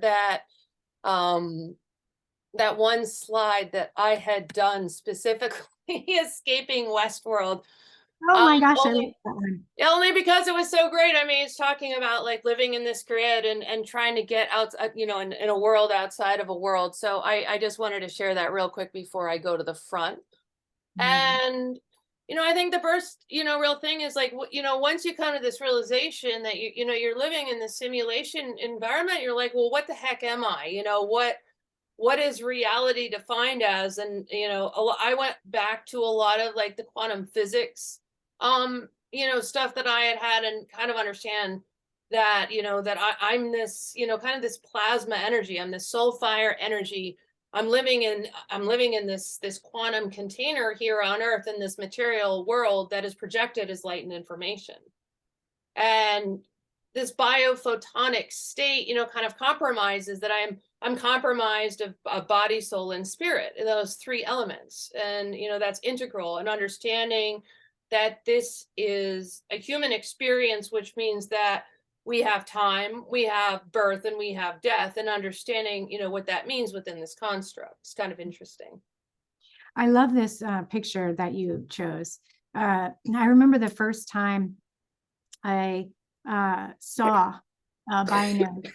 that um that one slide that I had done specifically escaping Westworld. Oh my gosh, I love Only that one. only because it was so great. I mean, it's talking about like living in this grid and trying to get out, in a world outside of a world. So I just wanted to share that real quick before I go to the front. Yeah. And I think the first, real thing is like, once you come to this realization that you're living in this simulation environment, you're like, well, what the heck am I? What is reality defined as? And I went back to a lot of like the quantum physics stuff that I had and kind of understand that that I'm this kind of this plasma energy. I'm this soul fire energy. I'm living in this quantum container here on earth in this material world that is projected as light and information. And this biophotonic state kind of compromises that I'm compromised of body, soul, and spirit, those three elements. And that's integral, and understanding that this is a human experience, which means that we have time, we have birth, and we have death, and understanding what that means within this construct. It's kind of interesting. I love this picture that you chose. I remember the first time I saw binary.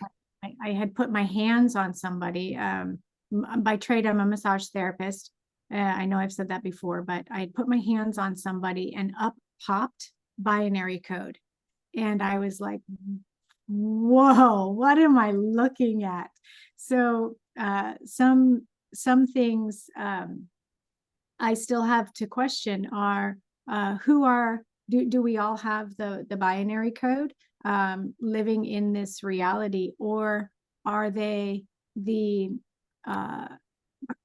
I had put my hands on somebody. By trade, I'm a massage therapist. I know I've said that before, but I put my hands on somebody and up popped binary code. And I was like, whoa, what am I looking at? So some things I still have to question are who are do we all have the binary code living in this reality, or are they the uh,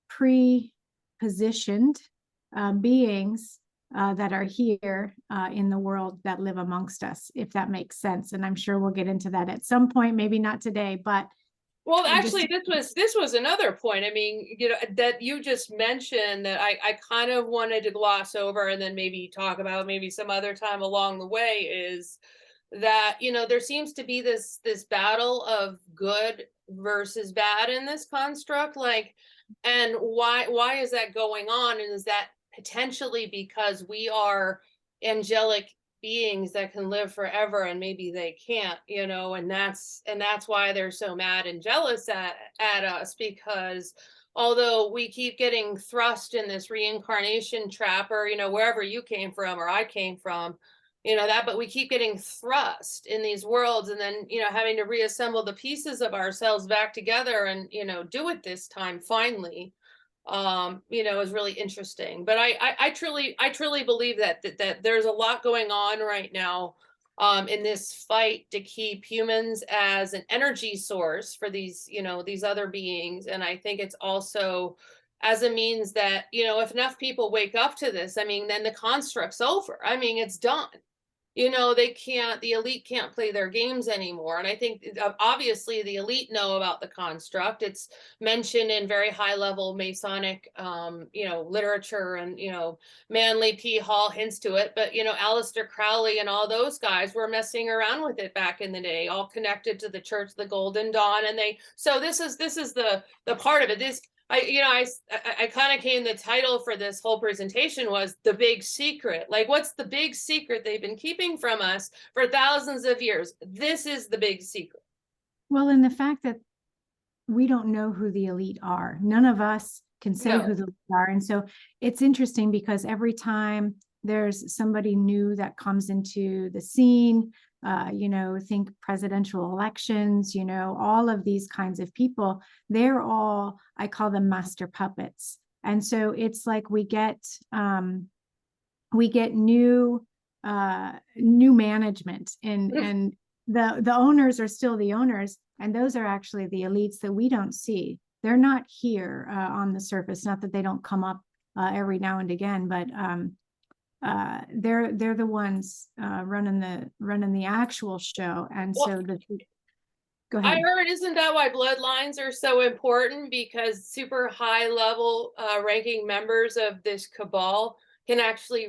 pre-positioned beings that are here in the world that live amongst us, if that makes sense? And I'm sure we'll get into that at some point, maybe not today, but Well, I just actually, this was another point. I mean, that you just mentioned that I kind of wanted to gloss over and then maybe talk about maybe some other time along the way, is that there seems to be this battle of good versus bad in this construct, like, and why is that going on? And is that potentially because we are angelic beings that can live forever and maybe they can't, and that's why they're so mad and jealous at us, because although we keep getting thrust in this reincarnation trap, or wherever you came from or I came from, but we keep getting thrust in these worlds, and then having to reassemble the pieces of ourselves back together and do it this time finally, is really interesting. But I truly believe that there's a lot going on right now in this fight to keep humans as an energy source for these other beings. And I think it's also as a means that if enough people wake up to this, I mean, then the construct's over. I mean, it's done. The elite can't play their games anymore. And I think obviously the elite know about the construct. It's mentioned in very high level Masonic, literature, and, Manly P. Hall hints to it. But, Aleister Crowley and all those guys were messing around with it back in the day, all connected to the Church of the Golden Dawn. And so this is the part of it. I kind of came, the title for this whole presentation was The Big Secret. Like, what's the big secret they've been keeping from us for thousands of years? This is the big secret. well, and the fact that we don't know who the elite are. None of us can say who No. the elite are. And so it's interesting because every time there's somebody new that comes into the scene, think presidential elections, all of these kinds of people, they're all, I call them master puppets. And so it's like we get new management, and the owners are still the owners, and those are actually the elites that we don't see. They're not here on the surface. Not that they don't come up every now and again, but they're the ones running the actual show. And Well, so go I ahead. heard, isn't that why bloodlines are so important? Because super high level ranking members of this cabal can actually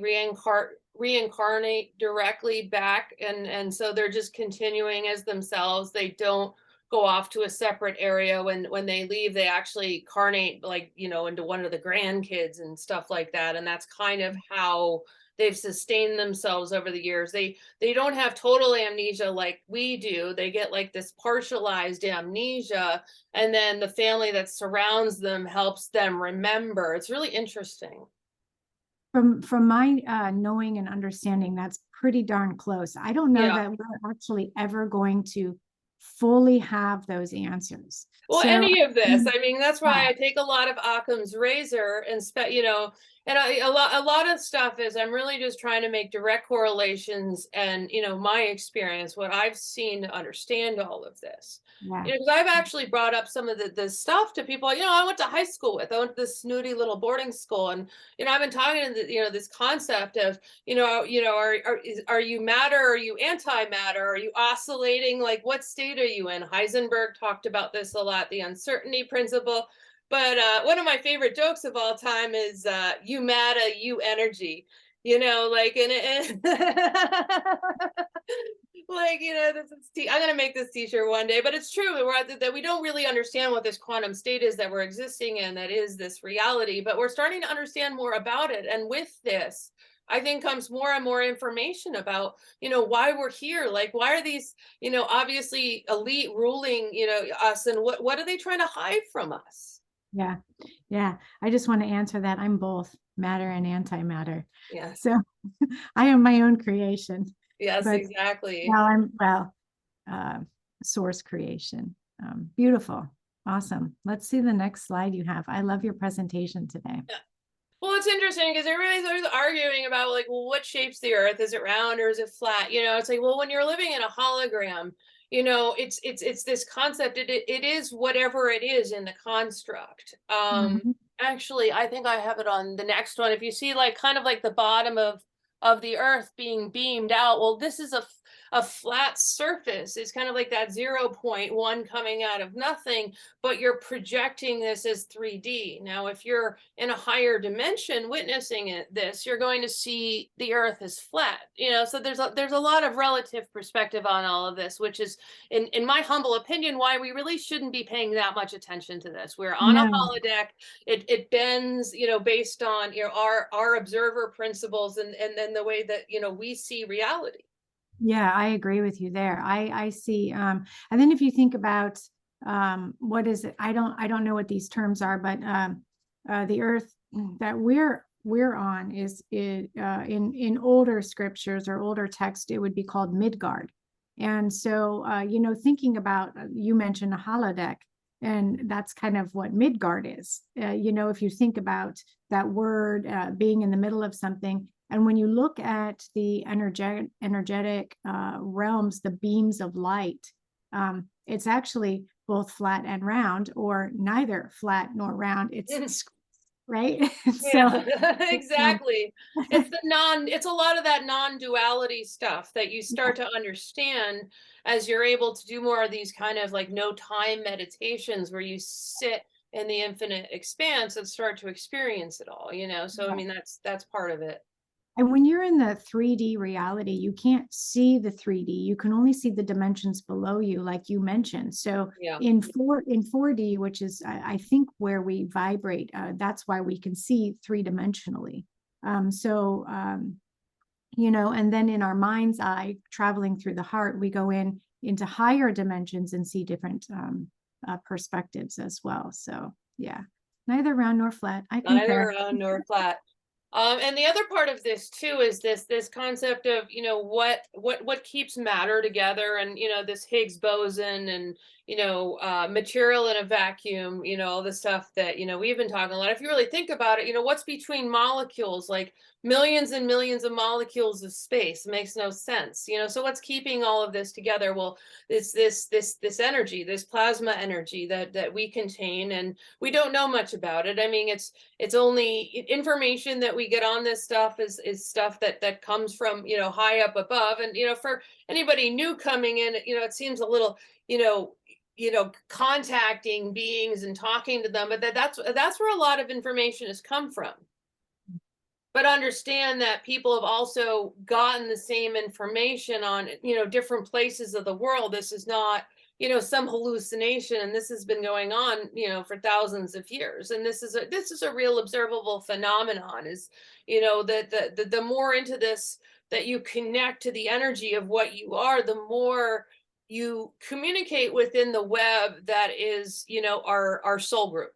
reincarnate directly back, and so they're just continuing as themselves. They don't go off to a separate area. When they leave, they actually carnate, like, into one of the grandkids and stuff like that. And that's kind of how they've sustained themselves over the years. They don't have total amnesia like we do. They get like this partialized amnesia, and then the family that surrounds them helps them remember. It's really interesting. From my knowing and understanding, that's pretty darn close. I don't know Yeah. that we're actually ever going to fully have those answers. Well, So, any of this, I mean, that's why yeah, I take a lot of Occam's razor and and a lot of stuff is I'm really just trying to make direct correlations and, my experience, what I've seen to understand all of this. yeah, Because I've actually brought up some of the stuff to people, I went to high school with. I went to this snooty little boarding school, and, I've been talking to this concept of, are you matter? Are you antimatter? Are you oscillating? Like, what state are you in? Heisenberg talked about this a lot, the uncertainty principle. But one of my favorite jokes of all time is you matter, you energy. Like, like, I'm gonna make this t-shirt one day, but it's true. That we don't really understand what this quantum state is that we're existing in, that is this reality, but we're starting to understand more about it. And with this, I think, comes more and more information about, why we're here. Like, why are these, obviously elite ruling, us, and what are they trying to hide from us? yeah, yeah. I just want to answer that. I'm both matter and antimatter. Yeah. So I am my own creation, Yes, but exactly. well, uh, source creation. Beautiful. Awesome. Let's see the next slide you have. I love your presentation today. Well, it's interesting because everybody's always arguing about, like, well, what shapes the earth? Is it round or is it flat? It's like, well, when you're living in a hologram, it's this concept. It is whatever it is in the construct. Mhm. Actually, I think I have it on the next one. If you see, like, kind of like the bottom of the earth being beamed out, well, this is a flat surface. It's kind of like that 0.1 coming out of nothing, but you're projecting this as 3D. Now, if you're in a higher dimension witnessing this, you're going to see the earth is flat. So there's a lot of relative perspective on all of this, which is, in my humble opinion, why we really shouldn't be paying that much attention to this. We're on a No, holodeck. It bends, based on, our observer principles, and then the way that, we see reality. yeah, I agree with you there. I see. And then if you think about what is it? I don't know what these terms are, but the earth that we're on is in older scriptures or older text, it would be called Midgard. And so thinking about you mentioned a holodeck, and that's kind of what Midgard is. If you think about that word being in the middle of something, and when you look at the energetic realms, the beams of light, it's actually both flat and round, or neither flat nor round. It's right. So Yeah, um, exactly. It's a lot of that non-duality stuff that you start to understand as you're able to do more of these kind of like no time meditations, where you sit in the infinite expanse and start to experience it all, So I yeah. mean, that's part of it. And when you're in the 3D reality, you can't see the 3D. You can only see the dimensions below you, like you mentioned. So Yeah. in 4D, which is I think where we vibrate, that's why we can see three-dimensionally. And then in our mind's eye, traveling through the heart, we go into higher dimensions and see different perspectives as well. So yeah, neither round nor flat. I Neither concur. round nor flat. And the other part of this too is this concept of, what keeps matter together, and, this Higgs boson, and, material in a vacuum, all the stuff that, we've been talking a lot. If you really think about it, what's between molecules, like millions and millions of molecules of space? It makes no sense. So what's keeping all of this together? Well, this energy, this plasma energy that we contain, and we don't know much about it. I mean, it's only information that we get on this stuff is stuff that comes from, high up above. And, for anybody new coming in, it seems a little, contacting beings and talking to them, but that's where a lot of information has come from. But understand that people have also gotten the same information on, different places of the world. This is not, some hallucination, and this has been going on, for thousands of years. And this is a real observable phenomenon, is, that the more into this that you connect to the energy of what you are, the more you communicate within the web that is, our soul group.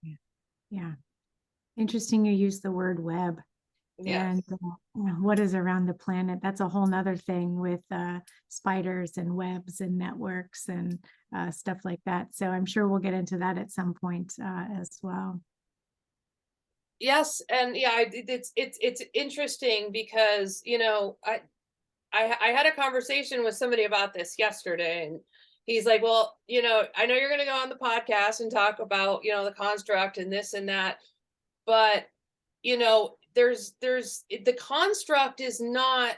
Yeah. Yeah. Interesting you use the word web. Yes. And what is around the planet. That's a whole nother thing with spiders and webs and networks and stuff like that. So I'm sure we'll get into that at some point as well. Yes, and yeah, it's interesting because, I had a conversation with somebody about this yesterday, and he's like, "Well, I know you're going to go on the podcast and talk about, the construct and this and that, but the construct is not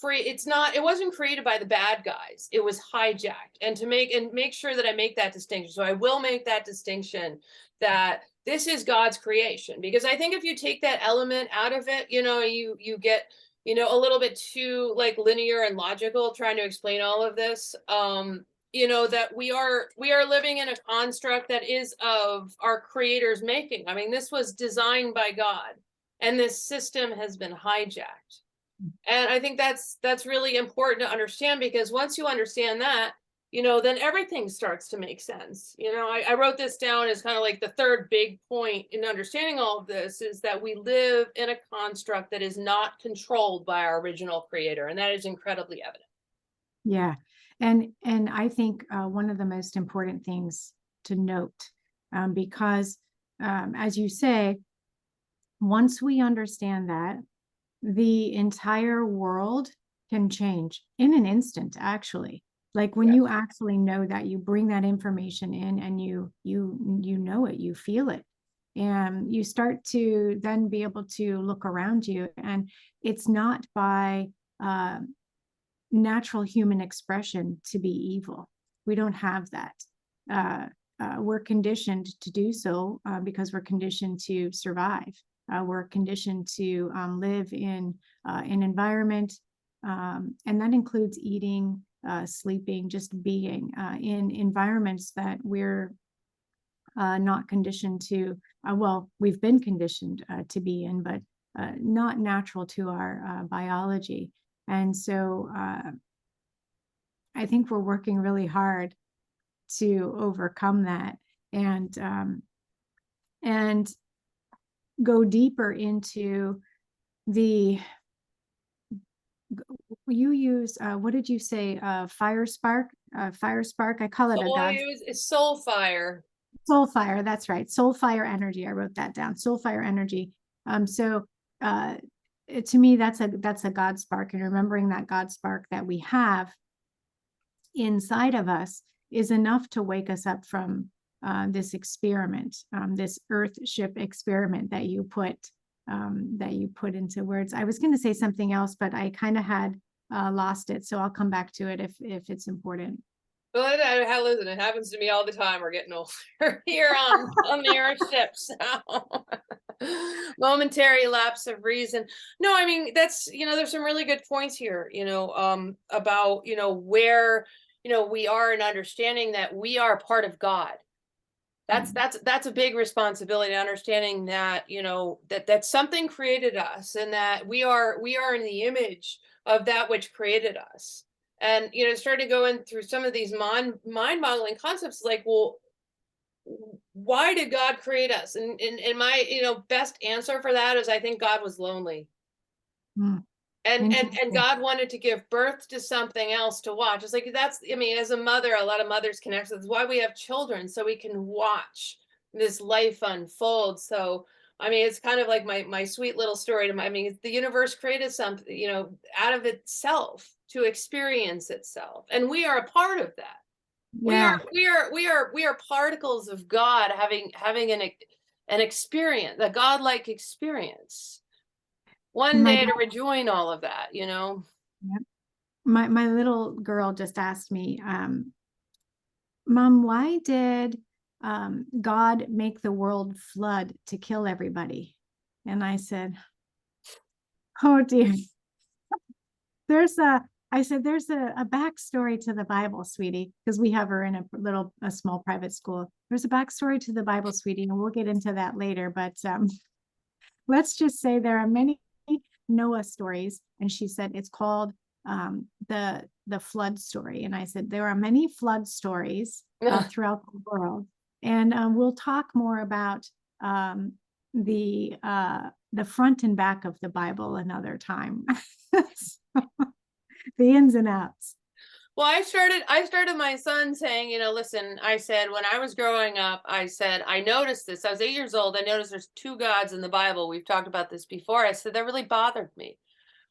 free. It wasn't created by the bad guys. It was hijacked. And to make sure that I make that distinction. So I will make that distinction, that this is God's creation, because I think if you take that element out of it, you get, a little bit too like linear and logical trying to explain all of this. That we are living in a construct that is of our creator's making. I mean, this was designed by God, and this system has been hijacked. And I think that's really important to understand, because once you understand that, then everything starts to make sense. I wrote this down as kind of like the third big point in understanding all of this, is that we live in a construct that is not controlled by our original creator, and that is incredibly evident. Yeah. And I think one of the most important things to note, because as you say, once we understand that, the entire world can change in an instant, actually. Like when you actually know that, you bring that information in and you know it, you feel it. And you start to then be able to look around you, and it's not by natural human expression to be evil. We don't have that. We're conditioned to do so because we're conditioned to survive. We're conditioned to live in an environment, and that includes eating, sleeping, just being in environments that we're not conditioned to. Well, we've been conditioned to be in, but not natural to our biology. And so I think we're working really hard to overcome that, and go deeper into the, you use, what did you say? Fire spark, I call it a So I God. use soul fire. Soul fire, that's right. Soul fire energy. I wrote that down. Soul fire energy. So to me, that's a God spark, and remembering that God spark that we have inside of us is enough to wake us up from this experiment, this Earthship experiment that you put into words. I was going to say something else, but I kind of had lost it, so I'll come back to it if it's important. Well, listen, it happens to me all the time. We're getting older here on the Earthship, so momentary lapse of reason. No, I mean, that's, there's some really good points here, about, where, we are in understanding that we are part of God. That's a big responsibility, understanding that, that something created us, and that we are in the image of that which created us. And, starting going through some of these mind modeling concepts, like, well, why did God create us? And my, best answer for that is, I think God was lonely. Mm, And God wanted to give birth to something else to watch. It's like, I mean, as a mother, a lot of mothers connect. That's why we have children, so we can watch this life unfold. So, I mean, it's kind of like my sweet little story I mean, the universe created something, out of itself to experience itself. And we are a part of that. yeah. We are particles of God having an experience, a godlike experience. One My day to rejoin all of that, Yep. My little girl just asked me, Mom, why did God make the world flood to kill everybody? And I said, oh dear, there's I said, there's a backstory to the Bible, sweetie, because we have her in a small private school. There's a backstory to the Bible, sweetie, and we'll get into that later. But let's just say there are many Noah stories. And she said it's called the flood story. And I said, there are many flood stories throughout the world. And we'll talk more about the front and back of the Bible another time. The ins and outs. Well, I started my son saying, listen, I said, when I was growing up, I said, I noticed this. I was 8 years old. I noticed there's 2 gods in the Bible. We've talked about this before. I said, that really bothered me.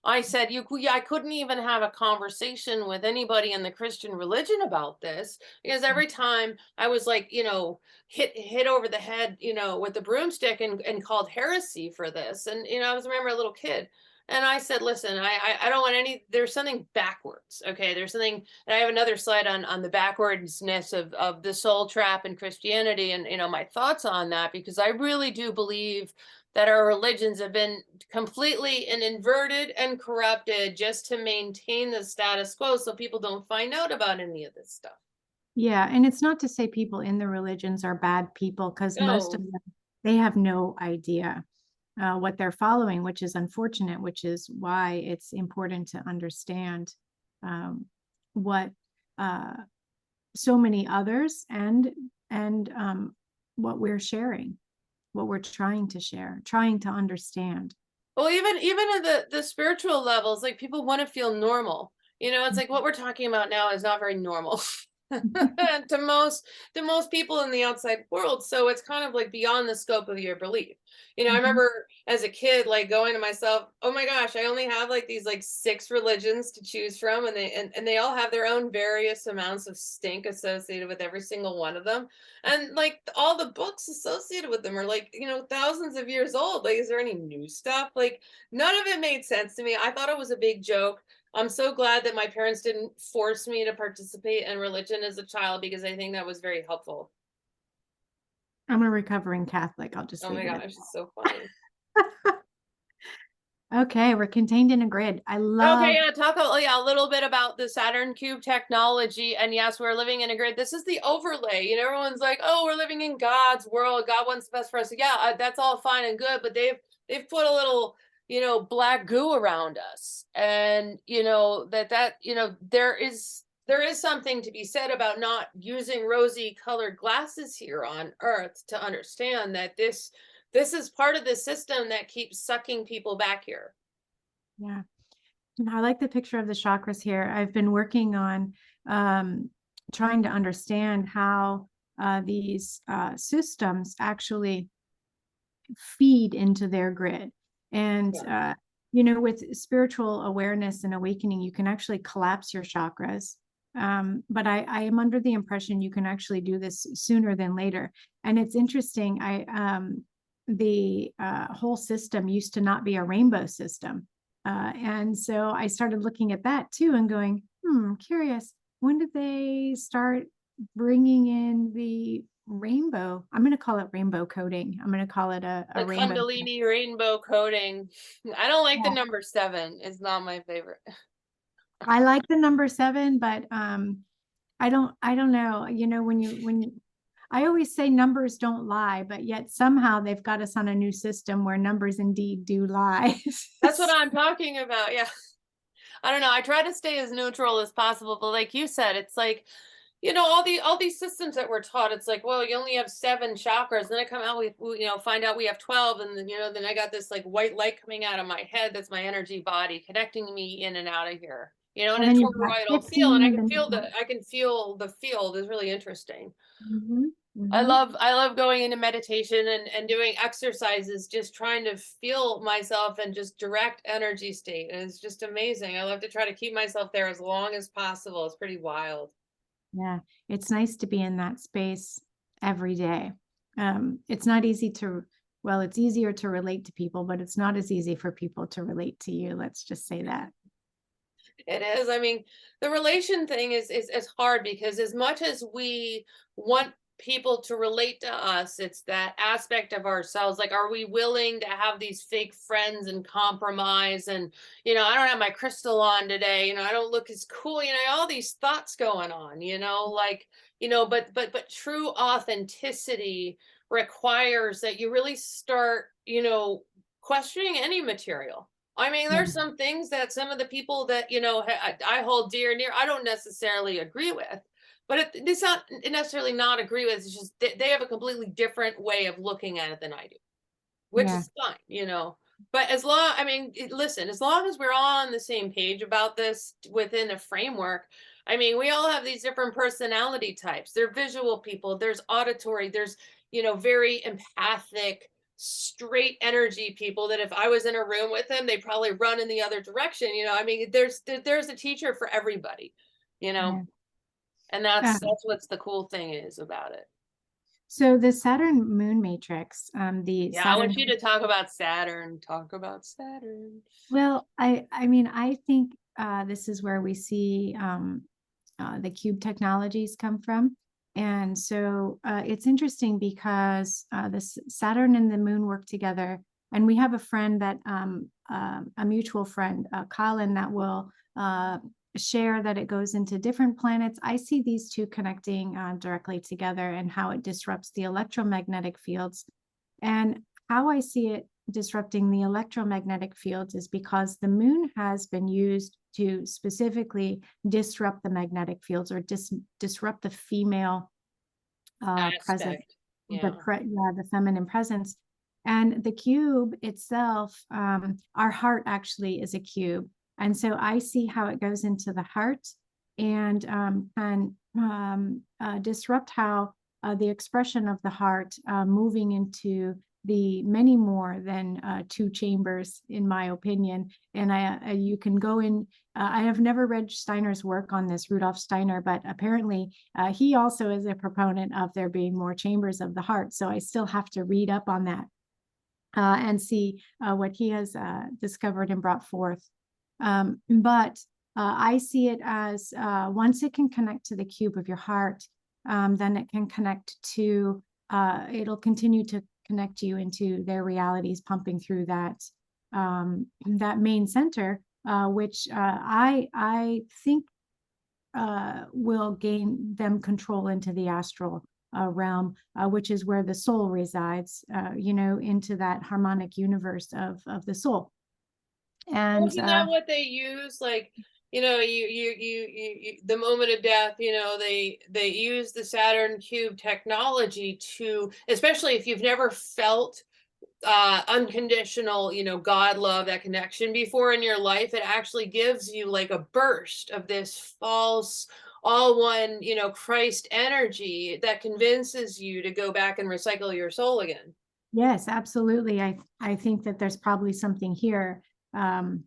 I said, I couldn't even have a conversation with anybody in the Christian religion about this, because every time I was like, hit over the head, with the broomstick and called heresy for this. And, I remember a little kid. And I said, listen, I don't want there's something backwards. Okay. There's something, and I have another slide on the backwardsness of the soul trap in Christianity and, my thoughts on that, because I really do believe that our religions have been completely and inverted and corrupted just to maintain the status quo so people don't find out about any of this stuff. Yeah. And it's not to say people in the religions are bad people, because most of them, they have no idea what they're following, which is unfortunate, which is why it's important to understand what so many others and what we're sharing, what we're trying to share, trying to understand. Well, even at the spiritual levels, like, people want to feel normal. It's like what we're talking about now is not very normal to most people in the outside world. So it's kind of like beyond the scope of your belief. I remember as a kid, like, going to myself, oh my gosh, I only have like these like 6 religions to choose from, and they all have their own various amounts of stink associated with every single one of them. And like all the books associated with them are like, thousands of years old. Like, is there any new stuff? Like, none of it made sense to me. I thought it was a big joke. I'm so glad that my parents didn't force me to participate in religion as a child, because I think that was very helpful. I'm a recovering Catholic. I'll just Oh leave my it gosh, at it's so funny. Okay, we're contained in a grid. I love. Okay, yeah, talk a little bit about the Saturn cube technology. And yes, we're living in a grid. This is the overlay. Everyone's like, "Oh, we're living in God's world. God wants the best for us." Yeah, that's all fine and good, but they've put a little, black goo around us, and there is something to be said about not using rosy colored glasses here on Earth to understand that this is part of the system that keeps sucking people back here. Yeah. I like the picture of the chakras here. I've been working on trying to understand how these systems actually feed into their grid. And, with spiritual awareness and awakening, you can actually collapse your chakras. But I am under the impression you can actually do this sooner than later. And it's interesting. The whole system used to not be a rainbow system. And so I started looking at that too and going, curious, when did they start bringing in the rainbow? I'm going to call it rainbow coding. I'm going to call it a rainbow. Kundalini rainbow coding. I don't like the Yeah. number 7. It's not my favorite. I like the number 7, but I don't know. When I always say numbers don't lie, but yet somehow they've got us on a new system where numbers indeed do lie. That's what I'm talking about. Yeah. I don't know. I try to stay as neutral as possible, but like you said, it's like, all these systems that we're taught, it's like, well, you only have 7 chakras. Then I come out, we find out we have 12, and then then I got this like white light coming out of my head. That's my energy body connecting me in and out of here. And a toroidal field, and I can feel the field is really interesting. I love going into meditation and doing exercises, just trying to feel myself and just direct energy state. And it's just amazing. I love to try to keep myself there as long as possible. It's pretty wild. Yeah, it's nice to be in that space every day. It's not easy it's easier to relate to people, but it's not as easy for people to relate to you. Let's just say that. It is. I mean, the relation thing is hard, because as much as we want people to relate to us, it's that aspect of ourselves. Like, are we willing to have these fake friends and compromise? And, I don't have my crystal on today. I don't look as cool. All these thoughts going on, like, but true authenticity requires that you really start, questioning any material. I mean, Yeah, there's some things that some of the people that, I hold dear and near, I don't necessarily agree with. But it's not necessarily not agree with. It's just they have a completely different way of looking at it than I do, which yeah, is fine. But I mean, listen, as long as we're all on the same page about this within a framework, I mean, we all have these different personality types. They're visual people, there's auditory, there's, very empathic, straight energy people that if I was in a room with them, they'd probably run in the other direction. I mean, there's a teacher for everybody, you know, yeah. and Uh, that's what's the cool thing is about it. so the Saturn moon matrix, the Yeah, I Saturn. want you to talk about Saturn. Talk about Saturn. Well, I mean, I think this is where we see the cube technologies come from. And so it's interesting because this Saturn and the moon work together. And we have a friend that, a mutual friend, Colin, that will share that it goes into different planets. I see these two connecting directly together and how it disrupts the electromagnetic fields. And how I see it disrupting the electromagnetic fields is because the moon has been used to specifically disrupt the magnetic fields or disrupt the female presence, Aspect. Yeah. the feminine presence. And the cube itself, our heart actually is a cube. And so I see how it goes into the heart and can disrupt how the expression of the heart moving into the many more than two chambers, in my opinion. And you can go in. I have never read Steiner's work on this, Rudolf Steiner, but apparently he also is a proponent of there being more chambers of the heart. So I still have to read up on that and see what he has discovered and brought forth. But I see it as once it can connect to the cube of your heart, then it can connect to, it'll continue to connect you into their realities, pumping through that main center, which I think will gain them control into the astral realm, which is where the soul resides, into that harmonic universe of the soul. And Isn't that what they use? Like, the moment of death, they use the Saturn cube technology to, especially if you've never felt unconditional, God love, that connection before in your life, it actually gives you like a burst of this false all one, Christ energy that convinces you to go back and recycle your soul again. yes, absolutely. I think that there's probably something here. Um,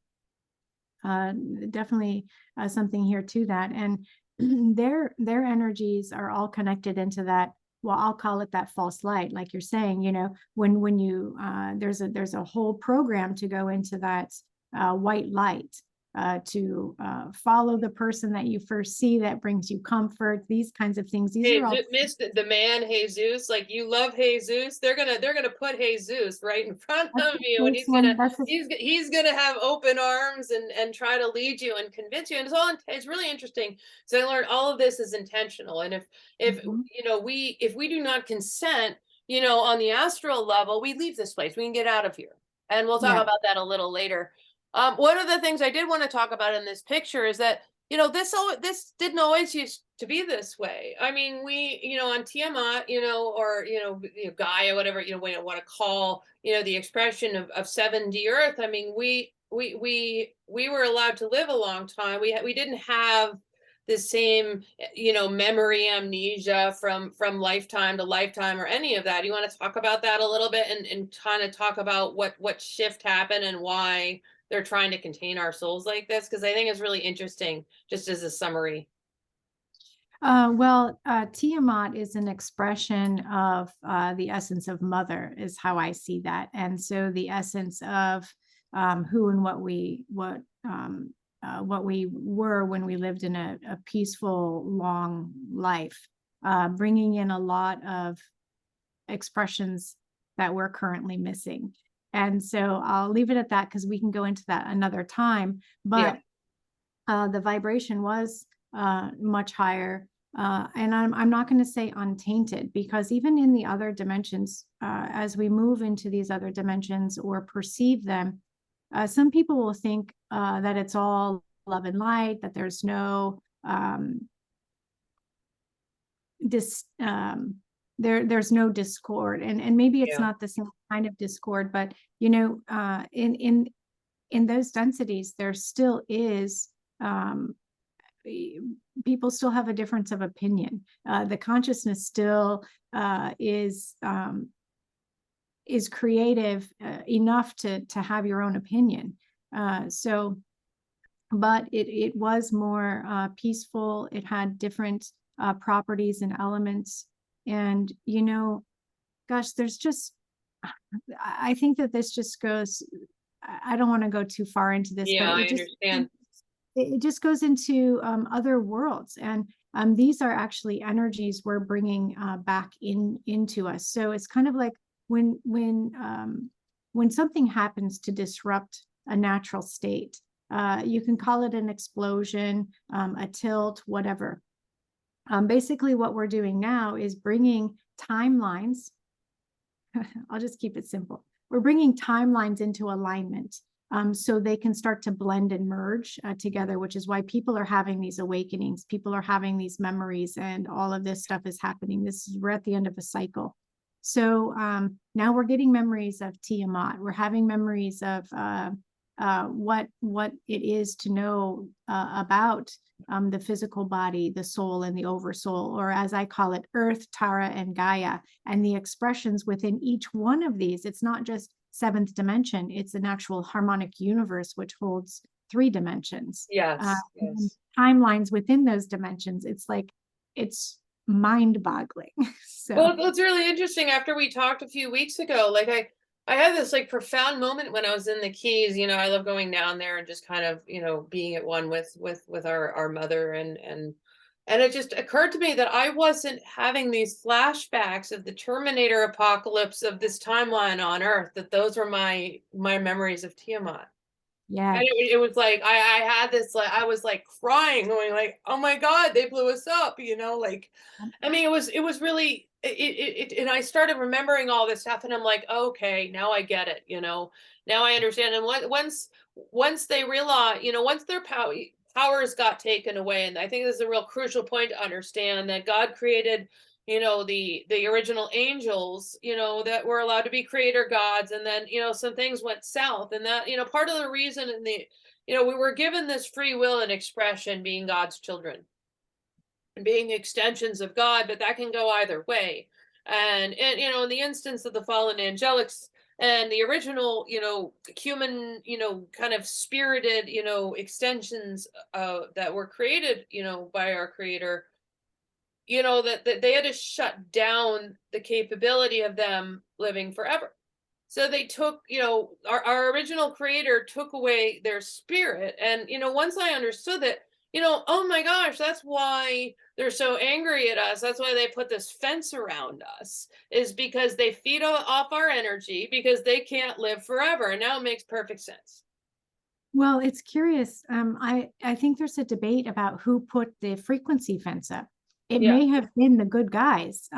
Definitely something here to that. And their energies are all connected into that. Well, I'll call it that false light, like you're saying. When you there's a whole program to go into that white light, to follow the person that you first see that brings you comfort. These kinds of things. These Hey, are all. missed the man Jesus. Like, you love Jesus. They're gonna put Jesus right in front That's of the you, and first one. That's the. he's gonna have open arms and try to lead you and convince you. And it's really interesting. So I learned all of this is intentional. And if Mhm. if we do not consent, on the astral level, we leave this place. We can get out of here, and we'll talk Yeah. about that a little later. One of the things I did want to talk about in this picture is that this didn't always used to be this way. I mean, we, on Tiamat, or Gaia, whatever we want to call, the expression of 7D Earth. I mean, we were allowed to live a long time. We didn't have the same, memory amnesia from lifetime to lifetime or any of that. You want to talk about that a little bit and kind of talk about what shift happened and why they're trying to contain our souls like this? Because I think it's really interesting, just as a summary. Tiamat is an expression of the essence of mother, is how I see that. And so the essence of who and what we were when we lived in a peaceful, long life. bringing in a lot of expressions that we're currently missing. And so I'll leave it at that because we can go into that another time. Yeah. But the vibration was much higher. And I'm not going to say untainted, because even in the other dimensions, as we move into these other dimensions or perceive them, some people will think that it's all love and light, that there's no there's no discord, and maybe it's Yeah. not the same kind of discord, but in those densities there still is people still have a difference of opinion. The consciousness still is creative enough to have your own opinion. But it was more peaceful. It had different properties and elements. And, gosh, there's just, I think that this just goes, I don't want to go too far into this, Yeah, but I understand. it just goes into other worlds. And these are actually energies we're bringing back into us. So it's kind of like when something happens to disrupt a natural state, you can call it an explosion, a tilt, whatever. Basically, what we're doing now is bringing timelines. I'll just keep it simple. We're bringing timelines into alignment, so they can start to blend and merge together, which is why people are having these awakenings. People are having these memories, and all of this stuff is happening. We're at the end of a cycle. So now we're getting memories of Tiamat. We're having memories of what it is to know about the physical body, the soul, and the oversoul, or as I call it, Earth, Tara, and Gaia, and the expressions within each one of these. It's not just seventh dimension, it's an actual harmonic universe which holds 3 dimensions. Yes. Timelines within those dimensions. It's mind-boggling. So Well, it's really interesting. After we talked a few weeks ago, like I had this like profound moment when I was in the Keys. I love going down there and just kind of, being at one with our mother, and it just occurred to me that I wasn't having these flashbacks of the Terminator apocalypse of this timeline on Earth, that those were my memories of Tiamat. yeah. And it was like I had this, like, I was like crying, going like, oh my God, they blew us up, like, I mean, it was really and I started remembering all this stuff, and I'm like, okay, now I get it, now I understand. And once they realize, once their powers got taken away, and I think this is a real crucial point to understand, that God created, the original angels, that were allowed to be creator gods, and then, some things went south, and that, part of the reason in the, we were given this free will and expression, being God's children and being extensions of God, but that can go either way. And in the instance of the fallen angelics and the original, human, kind of spirited, extensions that were created, by our creator, that they had to shut down the capability of them living forever. So they took, our original creator took away their spirit. And, once I understood that, oh my gosh, that's why they're so angry at us. That's why they put this fence around us, is because they feed off our energy, because they can't live forever. And now it makes perfect sense. Well, it's curious. I think there's a debate about who put the frequency fence up. It Yeah. may have been the good guys,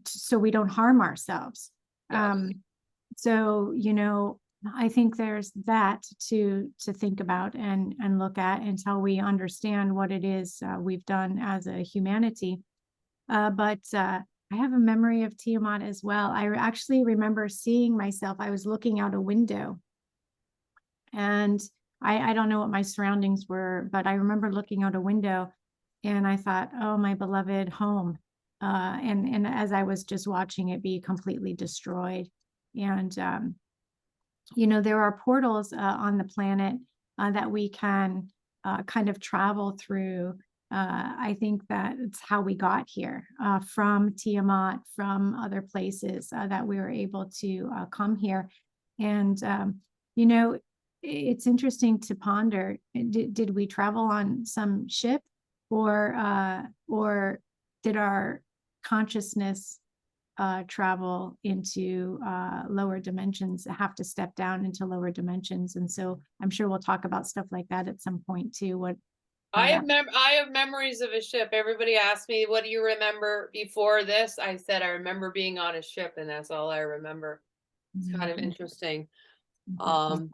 so we don't harm ourselves. Yes. So, I think there's that to think about and look at until we understand what it is we've done as a humanity. But I have a memory of Tiamat as well. I actually remember seeing myself. I was looking out a window, and I don't know what my surroundings were, but I remember looking out a window, and I thought, oh, my beloved home. And as I was just watching it be completely destroyed. And there are portals on the planet that we can kind of travel through. I think that it's how we got here, from Tiamat, from other places, that we were able to come here. And it's interesting to ponder. Did we travel on some ship, or did our consciousness travel into lower dimensions, have to step down into lower dimensions. And so I'm sure we'll talk about stuff like that at some point too. How I that have memories of a ship. Everybody asked me, "What do you remember before this?" I said, "I remember being on a ship, and that's all I remember." It's kind of interesting. interesting. Um,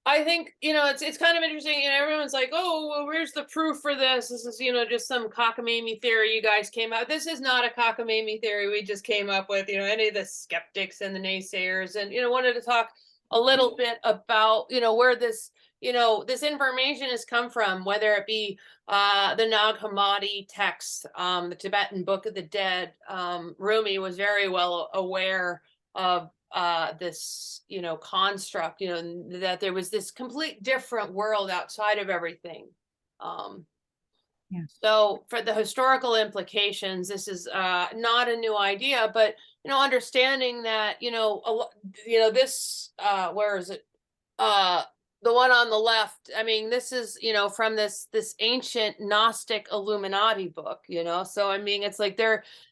I think, it's kind of interesting, and everyone's like, "Oh, well, where's the proof for this? This is, just some cockamamie theory you guys came out." This is not a cockamamie theory we just came up with. Any of the skeptics and the naysayers, and wanted to talk a little bit about, where this information has come from, whether it be the Nag Hammadi texts, the Tibetan Book of the Dead. Rumi was very well aware of this construct, that there was this complete different world outside of everything. um Yeah. so for the historical implications, this is not a new idea, but understanding that this where is it, uh the one on the left, I mean, this is from this ancient Gnostic Illuminati book, so I mean, it's like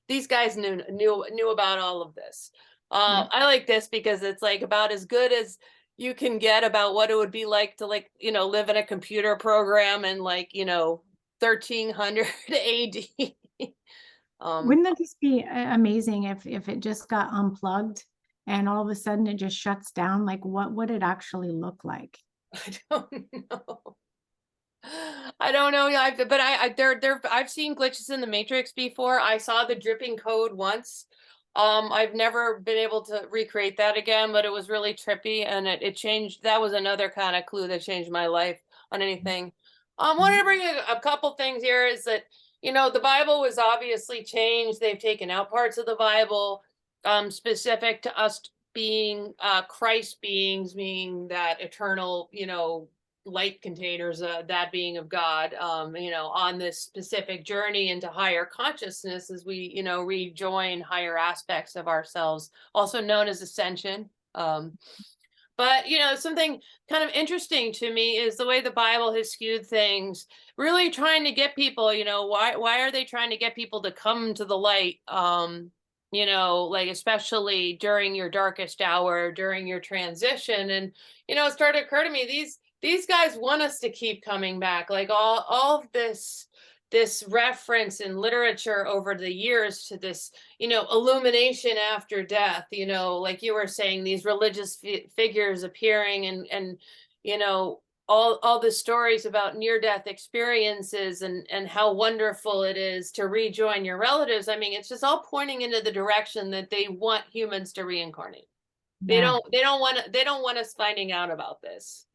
these guys knew about all of this. Yeah. I like this because it's like about as good as you can get about what it would be like to, like, live in a computer program in, like, 1300 AD. um Wouldn't that just be amazing if it just got unplugged and all of a sudden it just shuts down? Like, what would it actually look like? I don't know. I don't know. Yeah, but I've seen glitches in the Matrix before. I saw the dripping code once. I've never been able to recreate that again, but it was really trippy, and it changed. That was another kind of clue that changed my life on anything. Wanted to bring a couple things here. Is that the Bible was obviously changed. They've taken out parts of the Bible, specific to us being Christ beings, meaning that eternal, light containers, that being of God, on this specific journey into higher consciousness as we, rejoin higher aspects of ourselves, also known as ascension. But something kind of interesting to me is the way the Bible has skewed things, really trying to get people, why are they trying to get people to come to the light? Like, especially during your darkest hour, during your transition. And it started to occur to me, these guys want us to keep coming back. Like, all of this reference in literature over the years to this, illumination after death, like you were saying, these religious figures appearing, and all the stories about near-death experiences, and how wonderful it is to rejoin your relatives. I mean, it's just all pointing into the direction that they want humans to reincarnate. They Yeah. don't want us finding out about this.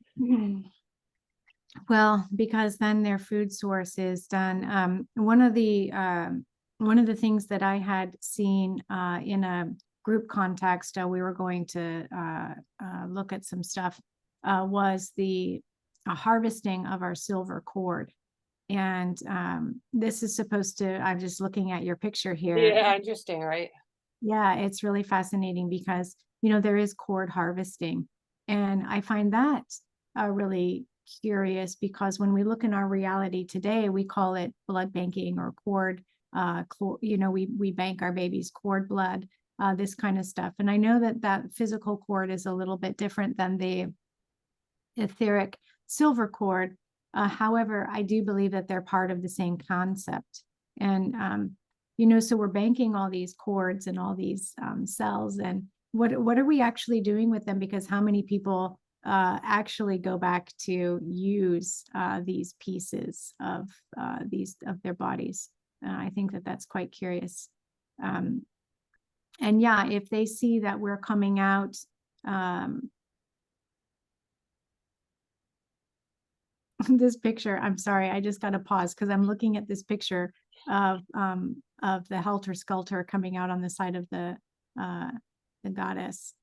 Well, because then their food source is done. One of the things that I had seen in a group context, we were going to look at some stuff, was the harvesting of our silver cord. And this is supposed to, I'm just looking at your picture here. Yeah, interesting, right? Yeah, it's really fascinating because, there is cord harvesting. And I find that really curious, because when we look in our reality today, we call it blood banking or cord, we bank our baby's cord blood, this kind of stuff. And I know that physical cord is a little bit different than the etheric silver cord. However, I do believe that they're part of the same concept. And, so we're banking all these cords and all these cells, and what are we actually doing with them? Because how many people actually go back to use these pieces of their bodies? I think that's quite curious. And yeah, if they see that we're coming out, this picture, I'm sorry, I just got to pause because I'm looking at this picture of the Helter Skelter coming out on the side of the goddess.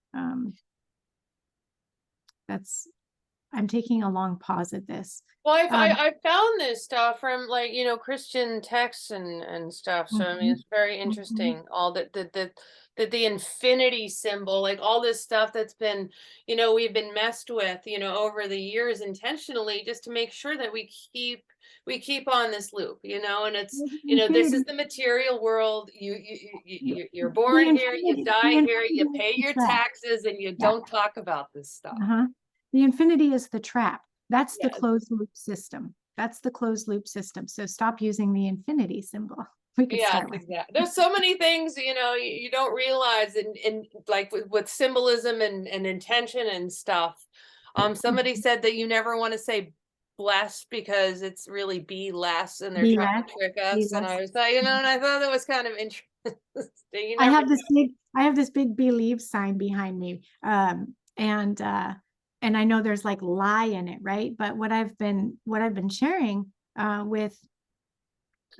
I'm taking a long pause at this. Well, Um, I found this stuff from, like, Christian texts and stuff. So I mean, mhm, it's very mhm. interesting. All the infinity symbol, like all this stuff that's been, we've been messed with, over the years intentionally, just to make sure that we keep on this loop, and it's, Well, the this is infinity, the material world. the You're born here, you the die here, you infinity is pay the your trap. taxes, and you Yeah. don't talk about this stuff. Uh-huh. The infinity is the trap. That's the Yeah. closed loop system. That's the closed loop system. So stop using the infinity symbol. We could Yes, start with. exactly. There's so many things, you don't realize in like with symbolism and intention and stuff. Somebody said that you never want to say blessed because it's really be less and they're Be trying less, to trick be us. And less. I was like, and I thought that was kind of interesting. You I never have know. this big believe sign behind me. And I know there's like lie in it, right? But what I've been sharing with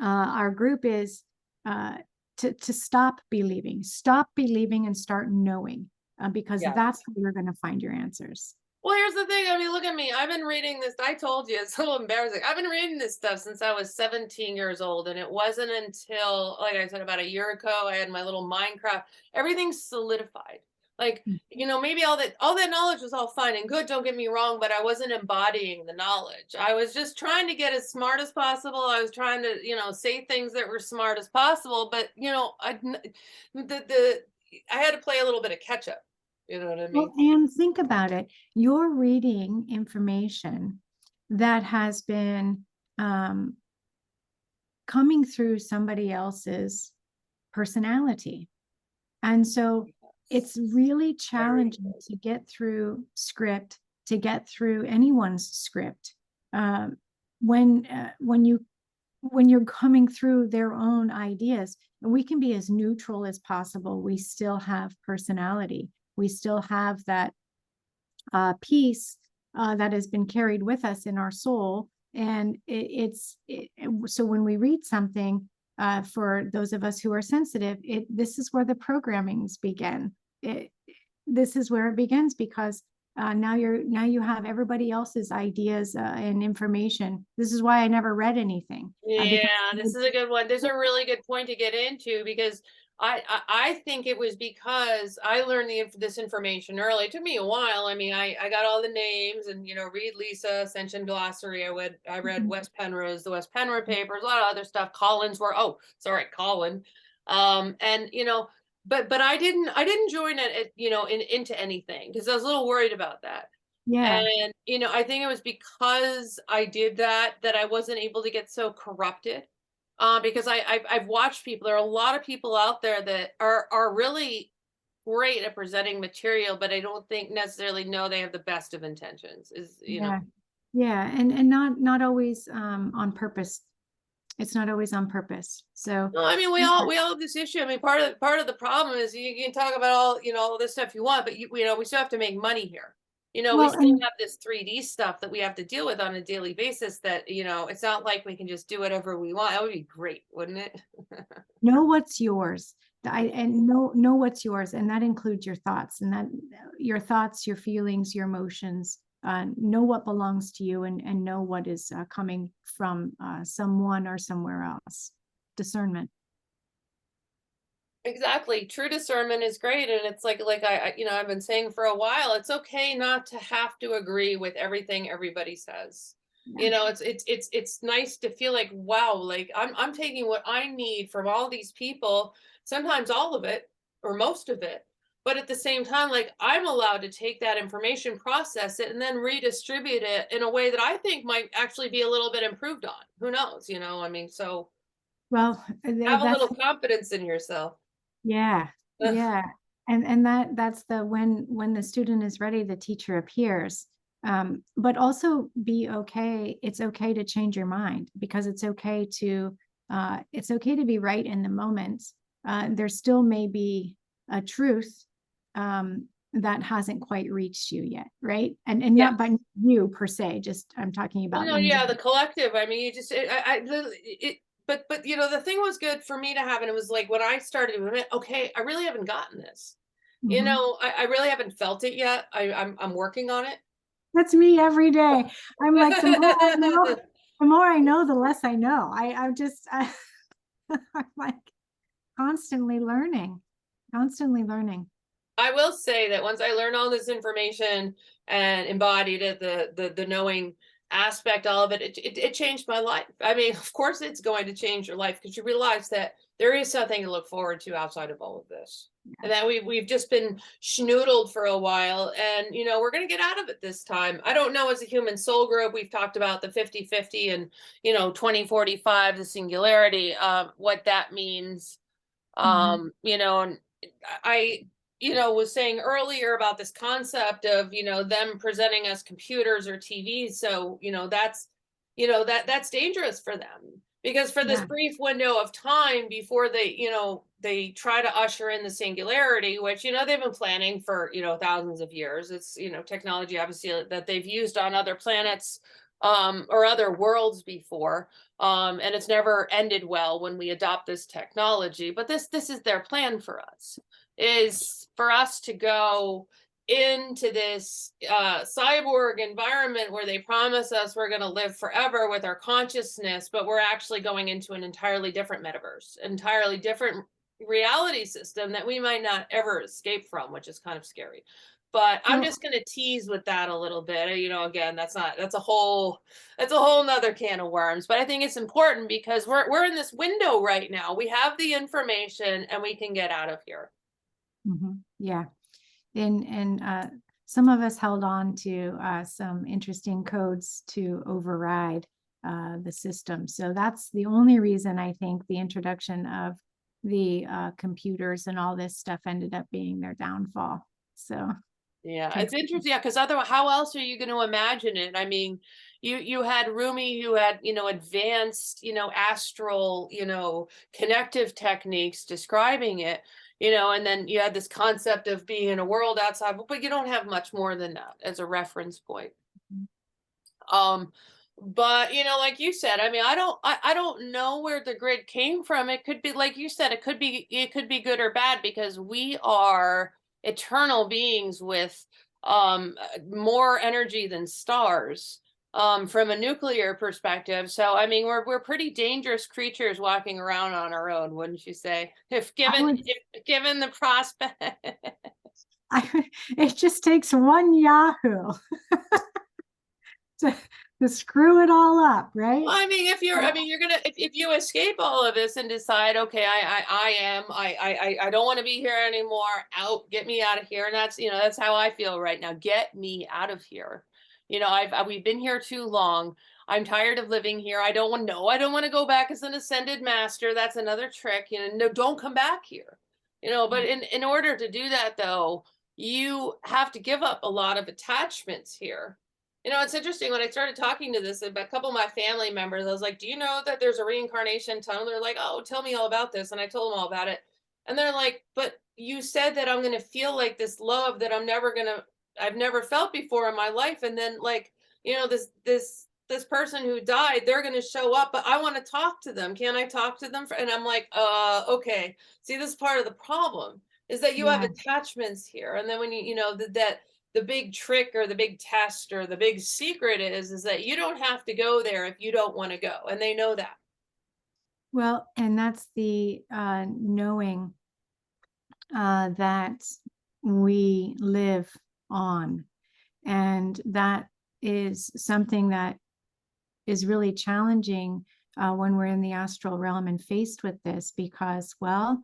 our group is uh, to stop believing and start knowing, because Yeah. that's where you're going to find your answers. Well, here's the thing. I mean, look at me. I've been reading this. I told you it's a little embarrassing. I've been reading this stuff since I was 17 years old. And it wasn't until, like I said, about a year ago, I had my little Minecraft. Everything solidified. Like, maybe all that knowledge was all fine and good, don't get me wrong, but I wasn't embodying the knowledge. I was just trying to get as smart as possible. I was trying to, say things that were smart as possible, but I had to play a little bit of catch up. You know what I Well, mean? and think about it. You're reading information that has been um, coming through somebody else's personality. And so it's really Very challenging to get through script, to get through anyone's script, um, when you're coming through their own ideas. And we can be as neutral as possible. We still have personality. We still have that piece that has been carried with us in our soul. And so when we read something, for those of us who are sensitive, this is where the programmings begin. This is where it begins, because now you have everybody else's ideas and information. This is why I never read anything, because Yeah, this is a good one. There's a really good point to get into because I think it was because I learned this information early. It took me a while. I mean, I got all the names and read Lisa Ascension Glossary. I read West Penrose, the West Penrose papers, a lot of other stuff. Collins were sorry, Colin. And but I didn't join it into anything because I was a little worried about that. yeah. And, I think it was because I did that I wasn't able to get so corrupted. Because I've watched people. There are a lot of people out there that are really great at presenting material, but I don't think necessarily know they have the best of intentions. Yeah, yeah, and not always on purpose. It's not always on purpose. So No, I mean we yeah, all we all have this issue. I mean part of the problem is you can talk about all this stuff you want, but we still have to make money here. We well, still and have this 3D stuff that we have to deal with on a daily basis that, it's not like we can just do whatever we want. That would be great, wouldn't it? know what's yours. And know what's yours, and that includes your thoughts, and that your thoughts, your feelings, your emotions. Know what belongs to you, and know what is coming from someone or somewhere else. Discernment. Exactly. True discernment is great. And it's like I've been saying for a while, it's okay not to have to agree with everything everybody says. Yeah. It's nice to feel like, wow, like I'm taking what I need from all these people, sometimes all of it or most of it. But at the same time, like I'm allowed to take that information, process it, and then redistribute it in a way that I think might actually be a little bit improved on. Who knows? I mean, so Well, have a that's little confidence in yourself. yeah, yeah. And that's the when the student is ready, the teacher appears. But also be okay. It's okay to change your mind, because it's okay to be right in the moment. There still may be a truth that hasn't quite reached you yet, right? And Yeah. not by you per se, just I'm talking Well, about no, in yeah, the general. collective. I mean, you just, but the thing was good for me to have, and it was like when I started, okay, I really haven't gotten this. Mhm. I really haven't felt it yet. I'm working on it. That's me every day. I'm like, the more I know, the less I know. I'm like constantly learning. I will say that once I learned all this information and embodied it, the knowing aspect, all of it, it changed my life. I mean, of course, it's going to change your life because you realize that there is something to look forward to outside of all of this, and that we've just been schnoodled for a while, and we're going to get out of it this time. I don't know, as a human soul group, we've talked about the 50-50 and 2045, the singularity, what that means. And I was saying earlier about this concept of them presenting us computers or TVs. So that's dangerous for them, because for this Yeah. brief window of time before they try to usher in the singularity, which they've been planning for thousands of years. It's technology, obviously, that they've used on other planets or other worlds before, and it's never ended well when we adopt this technology. But this is their plan for us, is for us to go into this cyborg environment where they promise us we're going to live forever with our consciousness, but we're actually going into an entirely different metaverse, entirely different reality system that we might not ever escape from, which is kind of scary. But I'm Well, just going to tease with that a little bit. Again, that's a whole nother can of worms. But I think it's important because we're in this window right now. We have the information and we can get out of here. yeah. And some of us held on to some interesting codes to override the system. So that's the only reason I think the introduction of the computers and all this stuff ended up being their downfall. So Yeah, takes it's interesting. Yeah, because otherwise, how else are you going to imagine it? I mean, you had Rumi, who had advanced astral connective techniques describing it, and then you had this concept of being in a world outside, but you don't have much more than that as a reference point. But like you said, I mean, I don't know where the grid came from. It could be, like you said, it could be good or bad, because we are eternal beings with more energy than stars, from a nuclear perspective. So I mean, we're pretty dangerous creatures walking around on our own, wouldn't you say? If I would given the prospect. it just takes one Yahoo to, to screw it all up, right? Well, I mean, you're gonna, if you escape all of this and decide, okay, I don't want to be here anymore. Out, get me out of here. And that's how I feel right now. Get me out of here. We've been here too long. I'm tired of living here. I don't want to go back as an ascended master. That's another trick. No, don't come back here. But in order to do that, though, you have to give up a lot of attachments here. It's interesting, when I started talking to a couple of my family members, I was like, do you know that there's a reincarnation tunnel? They're like, oh, tell me all about this. And I told them all about it. And they're like, but you said that I'm going to feel like this love that I've never felt before in my life. And then, like, this person who died, they're going to show up, but I want to talk to them. Can I talk to them? And I'm like, okay. See, this is part of the problem, is that you have Yeah. attachments here. And then when that the big trick or the big test or the big secret is that you don't have to go there if you don't want to go. And they know that. Well, and that's the knowing that we live on. And that is something that is really challenging when we're in the astral realm and faced with this, because, well,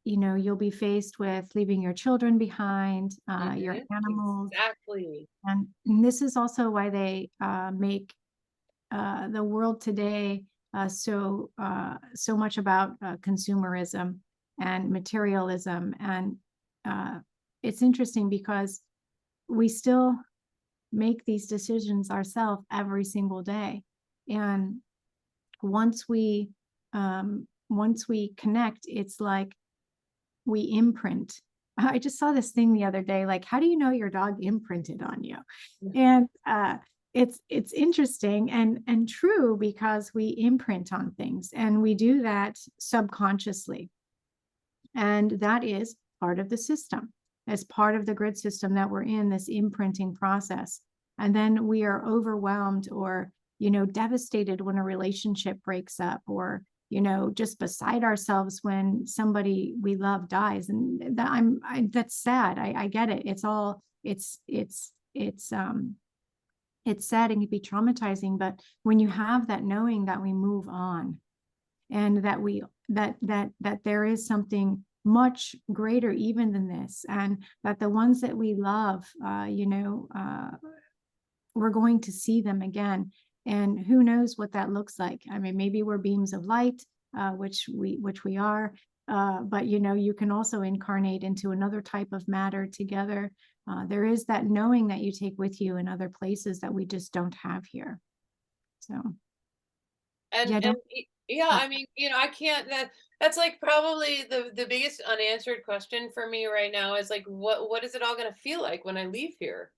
you'll be faced with leaving your children behind, your animals. Exactly. And this is also why they make the world today so much about consumerism and materialism. And it's interesting because we still make these decisions ourselves every single day. And once we connect, it's like we imprint. I just saw this thing the other day, like, how do you know your dog imprinted on you? And it's interesting and true, because we imprint on things, and we do that subconsciously. And that is part of the system. as part of the grid system that we're in, this imprinting process. And then we are overwhelmed or, devastated when a relationship breaks up, or, just beside ourselves when somebody we love dies. And that's sad. I get it. It's sad and can be traumatizing, but when you have that knowing that we move on, and that there is something much greater even than this, and that the ones that we love, we're going to see them again, and who knows what that looks like. I mean, maybe we're beams of light, which we are, but you can also incarnate into another type of matter together. There is that knowing that you take with you in other places that we just don't have here. So yeah, I mean, I can't, that's like probably the biggest unanswered question for me right now is like, what is it all going to feel like when I leave here?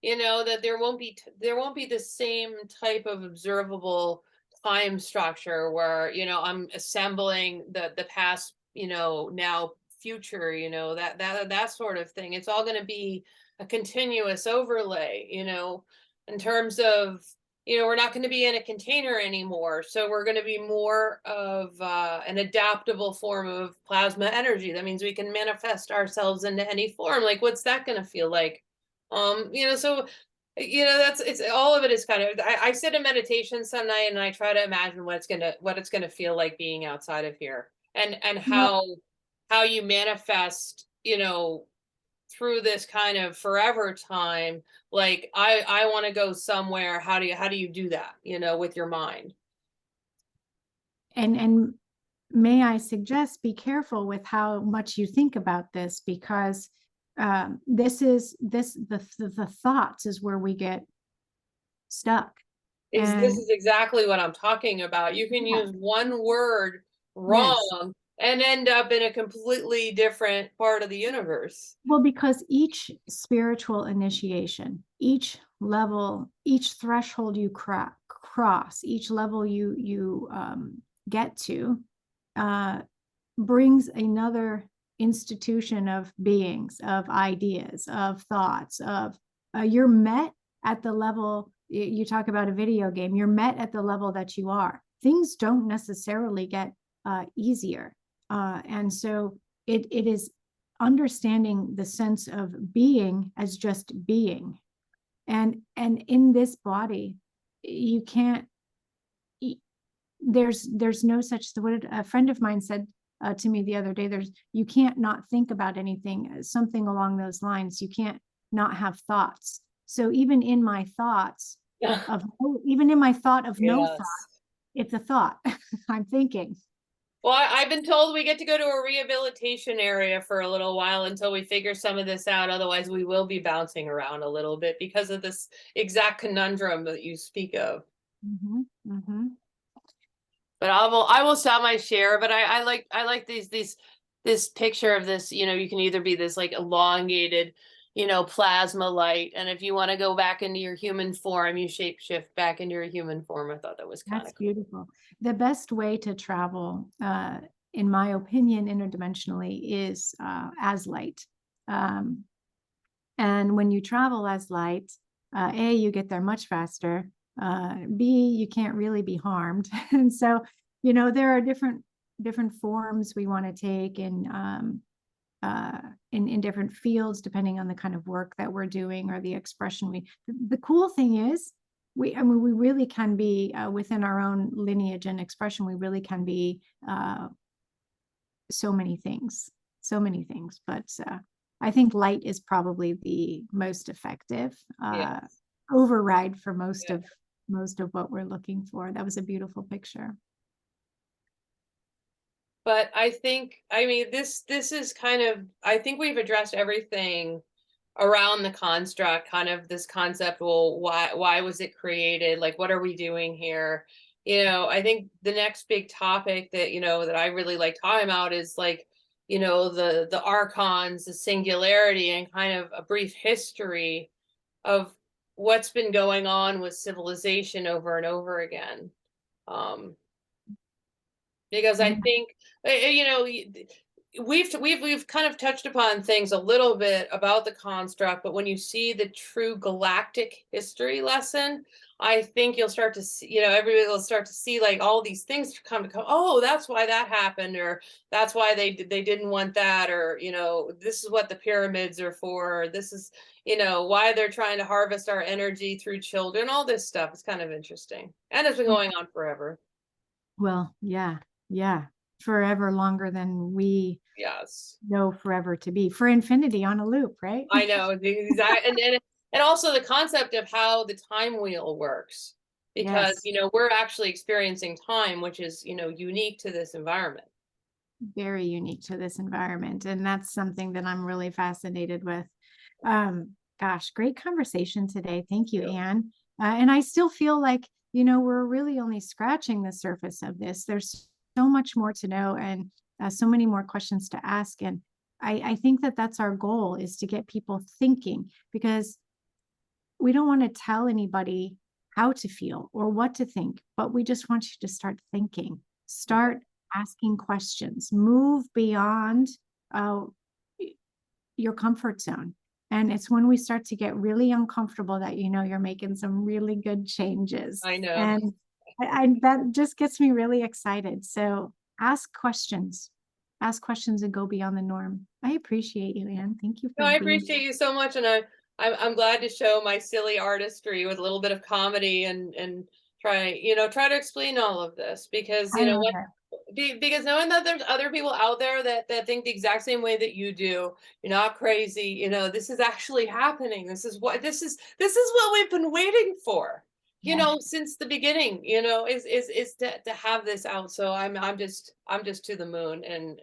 That there won't be the same type of observable time structure where, I'm assembling the past, now future, that sort of thing. It's all going to be a continuous overlay, in terms of, we're not going to be in a container anymore. So we're going to be more of an adaptable form of plasma energy. That means we can manifest ourselves into any form. Like, what's that going to feel like? So, it's all of it is kind of, I sit in meditation some night and I try to imagine what it's gonna feel like being outside of here, and how you manifest, through this kind of forever time. Like, I want to go somewhere. How do you do that, with your mind? and may I suggest, be careful with how much you think about this, because the thoughts is where we get stuck. This And is exactly what I'm talking about. You can yeah, use one word yes. wrong and end up in a completely different part of the universe. Well, because each spiritual initiation, each level, each threshold you cross, each level you get to, brings another institution of beings, of ideas, of thoughts, of you're met at the level. You talk about a video game, you're met at the level that you are. Things don't necessarily get easier. And so it is understanding the sense of being as just being. And in this body, you can't, there's no such, what a friend of mine said to me the other day, you can't not think about anything, something along those lines. You can't not have thoughts. So even in my thoughts of no thought, Yes. it's a thought. I'm thinking. Well, I've been told we get to go to a rehabilitation area for a little while until we figure some of this out. Otherwise, we will be bouncing around a little bit because of this exact conundrum that you speak of. Mm-hmm, mm-hmm. But I will stop my share. But I like this picture of this. You can either be this like elongated, plasma light, and if you want to go back into your human form, you shapeshift back into your human form. I thought that was kind of cool. Beautiful. The best way to travel, in my opinion, interdimensionally is as light. And when you travel as light, A, you get there much faster. B, you can't really be harmed. And so, there are different forms we want to take in different fields, depending on the kind of work that we're doing or the expression the cool thing is, we really can be within our own lineage and expression. We really can be so many things, but I think light is probably the most effective Yes. override for most Yeah. of what we're looking for. That was a beautiful picture. But I mean, this is kind of, I think we've addressed everything around the construct, kind of this concept. Well, why was it created? Like, what are we doing here? I think the next big topic that, that I really like talking about is like, the archons, the singularity, and kind of a brief history of what's been going on with civilization over and over again. Because I think, you know, we've kind of touched upon things a little bit about the construct, but when you see the true galactic history lesson, I think you'll start to see, everybody will start to see like all these things come. Oh, that's why that happened, or that's why they didn't want that, or this is what the pyramids are for, or this is why they're trying to harvest our energy through children. All this stuff is kind of interesting, and it's been going on forever. Well, yeah, yeah, forever longer than we Yes. know forever to be, for infinity on a loop, right? I know exactly, and also the concept of how the time wheel works, because Yes, we're actually experiencing time, which is unique to this environment. very unique to this environment. And that's something that I'm really fascinated with. Gosh, great conversation today. Thank you, Yeah. Anne. And I still feel like, we're really only scratching the surface of this. There's so much more to know, and so many more questions to ask. And I think that that's our goal, is to get people thinking, because we don't want to tell anybody how to feel or what to think, but we just want you to start thinking, start asking questions, move beyond uh, your comfort zone. And it's when we start to get really uncomfortable that you're making some really good changes. I know. And that just gets me really excited. So ask questions and go beyond the norm. I appreciate you, Anne. Thank you No, for I being. appreciate you so much, and I'm glad to show my silly artistry with a little bit of comedy, and try to explain all of this, because I love what it. because knowing that there's other people out there that think the exact same way that you do, you're not crazy. This is actually happening. This is what we've been waiting for. Yeah. Since the beginning. Is to have this out. So I'm just to the moon, and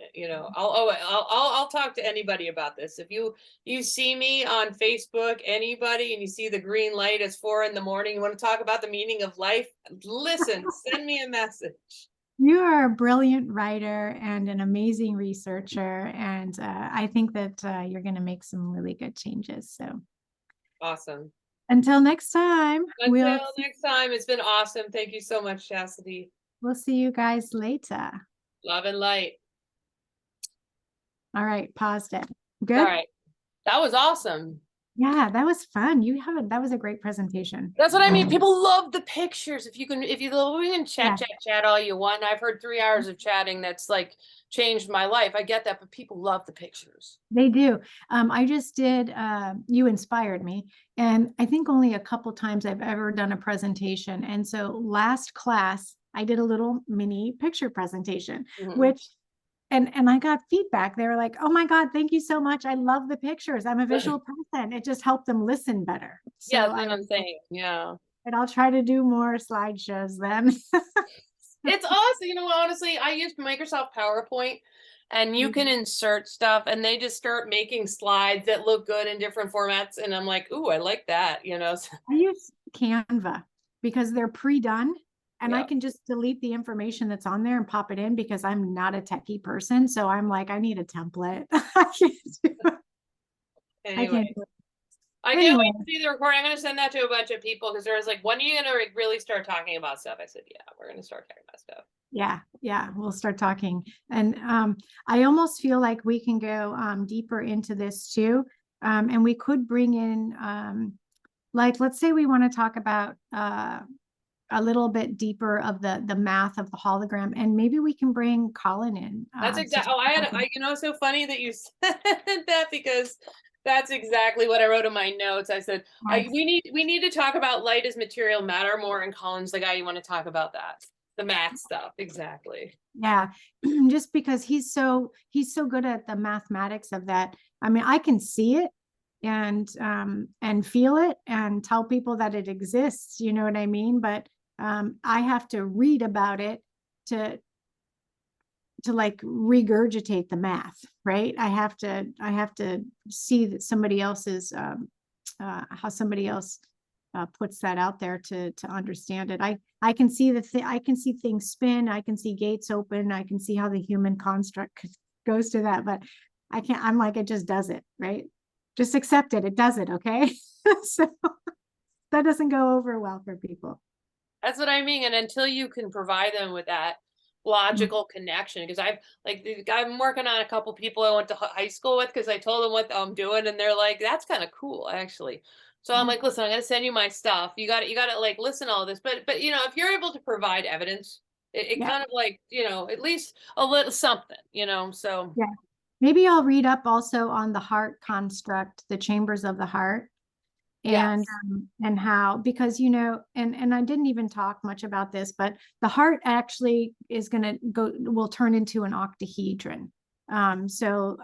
I'll talk to anybody about this. If you see me on Facebook, anybody, and you see the green light, it's 4 a.m, you want to talk about the meaning of life, listen, send me a message. You are a brilliant writer and an amazing researcher. And I think that you're going to make some really good changes. So Awesome. until next time, Until next time, it's been awesome. Thank you so much, Chastity. we'll see you guys later. Love and light. All right, paused it. All Good. right. That was awesome. Yeah, that was fun. That was a great presentation. That's what I mean. People love the pictures. If you love, we can Yeah. chat all you want. I've heard 3 hours of chatting that's like changed my life. I get that, but people love the pictures. They do. I just did, you inspired me. And I think only a couple times I've ever done a presentation. And so last class, I did a little mini picture presentation, which, and I got feedback. They were like, oh my God, thank you so much. I love the pictures. I'm a visual person. It just helped them listen better. So Yeah, that's what I'm saying. Yeah. and I'll try to do more slideshows then. It's awesome. Honestly, I used Microsoft PowerPoint, and you can insert stuff, and they just start making slides that look good in different formats. And I'm like, ooh, I like that, I use Canva because they're pre-done, and I Yeah. can just delete the information that's on there and pop it in, because I'm not a techie person. So I'm like, I need a template. I can't do it. I Anyway, can't do it. I can't Anyway, wait to see the recording. I'm going to send that to a bunch of people, because there was like, when are you going to really start talking about stuff? I said, yeah, we're going to start talking about stuff. yeah, we'll start talking. And I almost feel like we can go deeper into this too. And we could bring in, like, let's say we want to talk about a little bit deeper of the math of the hologram, and maybe we can bring Colin in. That's exactly. Oh, it's so funny that you said that, because that's exactly what I wrote in my notes. I said, we need to talk about light as material matter more. And Colin's the guy you want to talk about that. The math stuff. Exactly. Yeah, just because he's so good at the mathematics of that. I mean, I can see it and feel it and tell people that it exists, you know what I mean? But I have to read about it to like regurgitate the math, right? I have to see that somebody else's how somebody else puts that out there to understand it. I can see I can see things spin. I can see gates open. I can see how the human construct goes to that, but I can't. I'm like, it just does it, right? Just accept it. It does it. Okay. So that doesn't go over well for people. That's what I mean. And until you can provide them with that, logical connection, because I'm working on a couple people I went to high school with, because I told them what I'm doing, and they're like, that's kind of cool actually. So I'm Yeah. like, listen, I'm gonna send you my stuff. You gotta like listen to all this. But if you're able to provide evidence, it Yeah. kind of like, at least a little something, so Yeah. Maybe I'll read up also on the heart construct, the chambers of the heart, yes. and how, because and I didn't even talk much about this, but the heart actually is going to will turn into an octahedron. So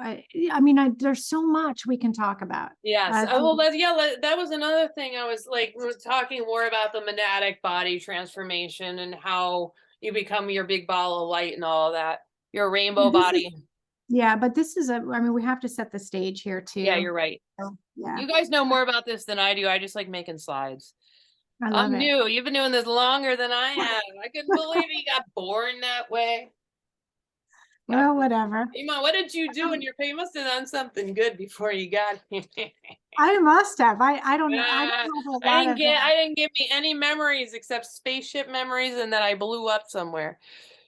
there's so much we can talk about. Yes. uh, Well, that was another thing. We were talking more about the monadic body transformation and how you become your big ball of light and all of that. Your rainbow this is, body. yeah, but this is we have to set the stage here Yeah, too. you're right. So, yeah, You guys know more about this than I do. I just like making slides. I love I'm it. new. You've been doing this longer than I have. I couldn't believe you got born that way. God, Well, whatever. Iman, what did you do in your pay? You must have done something good before you got here. I must have. I don't know. I don't Uh, have a lot of I didn't give me any memories except spaceship memories and that I blew up somewhere.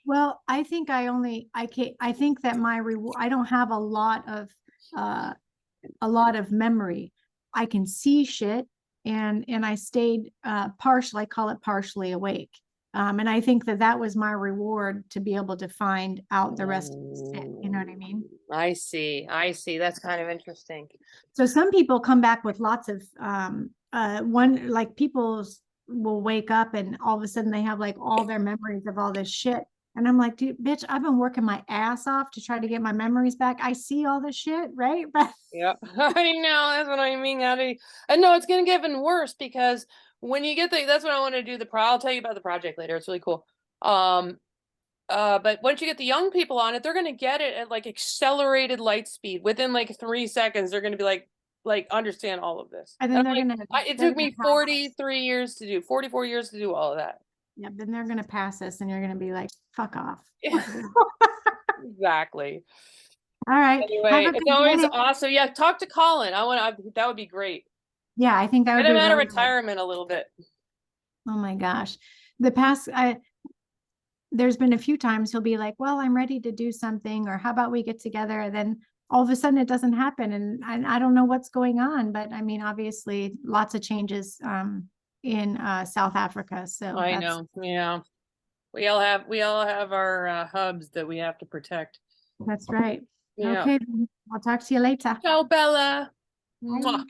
well, I think I think that my reward, I don't have uh a lot of memory. I can see shit, and I stayed partial, I call it partially awake. And I think that that was my reward, to be able to find out the rest of the shit. You know what I mean? I see. I see. That's kind of interesting. So some people come back with lots of one, like people will wake up and all of a sudden they have like all their memories of all this shit. And I'm like, dude, bitch, I've been working my ass off to try to get my memories back. I see all this shit, right? But Yep. I know. That's what I mean. I know it's going to get even worse, because when you get that's what I want to do. I'll tell you about the project later. It's really cool. But once you get the young people on it, they're going to get it at like accelerated light speed. Within like 3 seconds, they're going to be like understand all of this. and And then I'm like, it they're took gonna me pass us. 43 years to do, 44 years to do all of that. Yeah, then they're gonna pass us, and you're gonna be like, fuck off. Exactly. All right. Have Anyway, a it's good always day. awesome. Yeah, talk to Colin. That would be great. Yeah, I think that would Get him be out of really good. retirement a little bit. Oh my gosh. The past I There's been a few times he'll be like, well, I'm ready to do something, or how about we get together? And then all of a sudden it doesn't happen. And I don't know what's going on, but I mean, obviously lots of changes in South Africa. So I know. Yeah. We all have our hubs that we have to protect. that's right. Yeah. Okay. I'll talk to you later. Ciao, Bella. Bye. Mwah.